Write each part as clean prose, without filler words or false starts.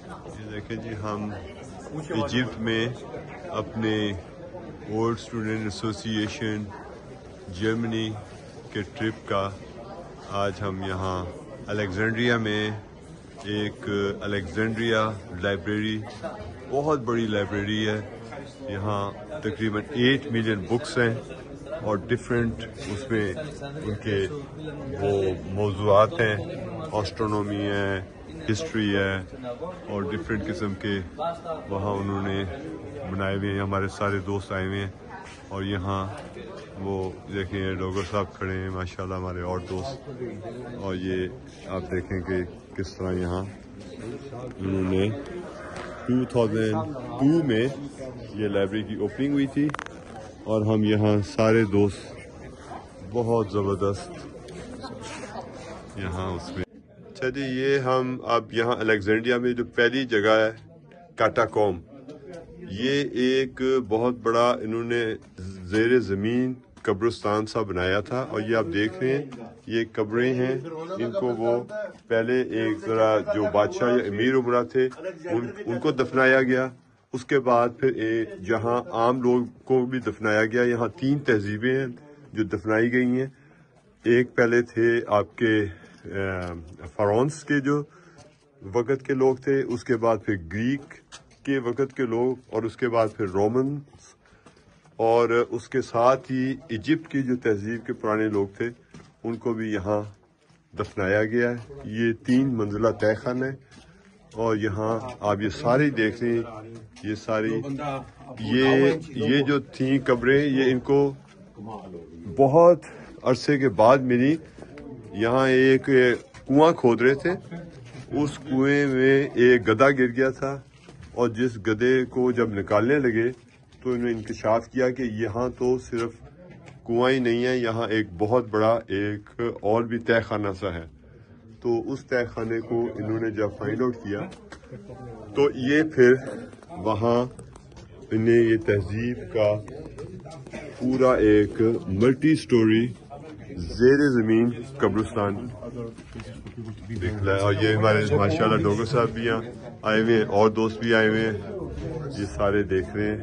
یہ دیکھیں جی ہم ایجپٹ میں اپنے اولڈ اسٹوڈنٹ ایسوسی ایشن جرمنی کے ٹرپ کا آج ہم یہاں الیگزینڈریا میں ایک الیگزینڈریا لائبریری بہت بڑی لائبریری ہے. یہاں تقریباً 8 ملین بکس ہیں اور ڈفرینٹ اس میں ان کے وہ موضوعات ہیں. آسٹرونومی ہے, ہسٹری ہے اور ڈفرینٹ قسم کے وہاں انہوں نے بنائے ہوئے ہیں. ہمارے سارے دوست آئے ہوئے ہیں اور یہاں وہ دیکھیں ڈاکٹر صاحب کھڑے ہیں ماشاءاللہ ہمارے اور دوست. اور یہ آپ دیکھیں کہ کس طرح یہاں انہوں نے 2002 میں یہ لائبریری کی اوپننگ ہوئی تھی اور ہم یہاں سارے دوست بہت زبردست یہاں اس میں. اچھا جی, یہ ہم اب یہاں الیگزینڈریا میں جو پہلی جگہ ہے کاٹاکوم, یہ ایک بہت بڑا انہوں نے زیر زمین قبرستان سا بنایا تھا. اور یہ آپ دیکھ رہے ہیں یہ قبریں ہیں, ان کو وہ پہلے ایک ذرا جو بادشاہ یا امیر عمرہ تھے ان کو دفنایا گیا. اس کے بعد پھر جہاں عام لوگ کو بھی دفنایا گیا. یہاں 3 تہذیبیں ہیں جو دفنائی گئی ہیں. ایک پہلے تھے آپ کے فرعونس کے جو وقت کے لوگ تھے, اس کے بعد پھر گریک کے وقت کے لوگ, اور اس کے بعد پھر رومنس, اور اس کے ساتھ ہی ایجپٹ کی جو تہذیب کے پرانے لوگ تھے ان کو بھی یہاں دفنایا گیا ہے. یہ 3 منزلہ تہہ خانہ ہے اور یہاں آپ یہ ساری دیکھ رہے ہیں, یہ ساری یہ جو تھیں قبریں, یہ ان کو بہت عرصے کے بعد ملی. یہاں ایک کنواں کھود رہے تھے, اس کنویں میں ایک گدھا گر گیا تھا اور جس گدھے کو جب نکالنے لگے تو انہوں نے انکشاف کیا کہ یہاں تو صرف کنواں ہی نہیں ہے, یہاں ایک بہت بڑا ایک اور بھی تہہ خانہ سا ہے. تو اس تہہ خانے کو انہوں نے جب فائنڈ آؤٹ کیا تو یہ پھر وہاں انہیں یہ تہذیب کا پورا ایک ملٹی سٹوری زیر زمین قبرستان دکھلا ہے. اور یہ ہمارے ماشاءاللہ ڈاکٹر صاحب بھی یہاں آئے ہوئے ہیں اور دوست بھی آئے ہوئے ہیں, یہ سارے دیکھ رہے ہیں.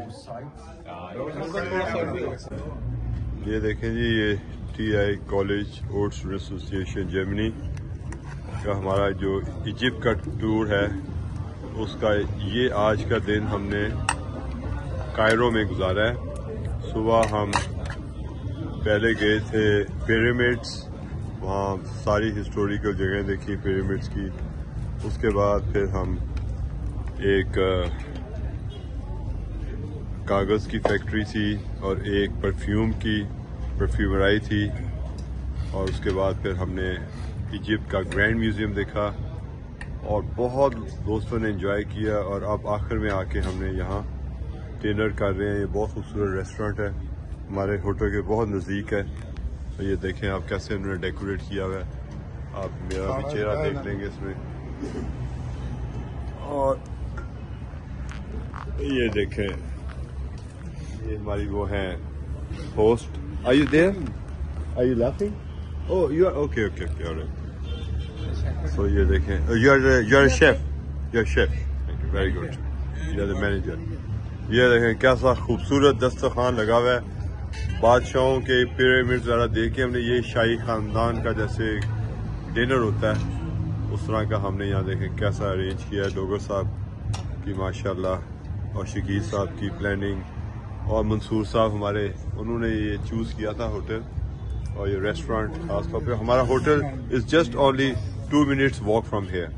یہ دیکھیں جی, یہ TI کالج اولڈ اسٹوڈنٹ ایسوسی ایشن جرمنی کا ہمارا جو ایجپٹ کا ٹور ہے, اس کا یہ آج کا دن ہم نے کائرو میں گزارا ہے. صبح ہم پہلے گئے تھے پیرامڈس, وہاں ساری ہسٹوریکل جگہیں دیکھی پیرامڈس کی. اس کے بعد پھر ہم ایک کاغذ کی فیکٹری تھی اور ایک پرفیومرائی تھی, اور اس کے بعد پھر ہم نے ایجپٹ کا گرینڈ میوزیم دیکھا اور بہت دوستوں نے انجوائے کیا. اور اب آخر میں آ کے ہم نے یہاں ڈنر کر رہے ہیں. یہ بہت خوبصورت ریسٹورینٹ ہے, ہمارے ہوٹل کے بہت نزدیک ہے. تو یہ دیکھیں آپ کیسے انہوں نے ڈیکوریٹ کیا ہوا ہے, آپ میرا بھی چہرہ دیکھ لیں گے اس میں. اور یہ دیکھیں یہ ہماری وہ ہیں host. Are you there? Are you laughing? Oh, you are okay. All right. So یہ دیکھیں, you're a chef. You're a chef. Thank you. Very good. You're the manager. یہ دیکھیں کیسا خوبصورت دسترخوان لگا ہوا ہے. بادشاہوں کے پیرامڈ ذرا دیکھیں ہم نے, یہ شاہی خاندان کا جیسے ڈنر ہوتا ہے اس طرح کا ہم نے یہاں دیکھیں کیسا ارینج کیا ہے. ڈوگر صاحب کی ماشاءاللہ, اور شکیل صاحب کی پلاننگ, اور منصور صاحب ہمارے, انہوں نے یہ چوز کیا تھا ہوٹل اور یہ ریسٹورینٹ. خاص طور پہ ہمارا hotel is just only 2 minutes walk from here.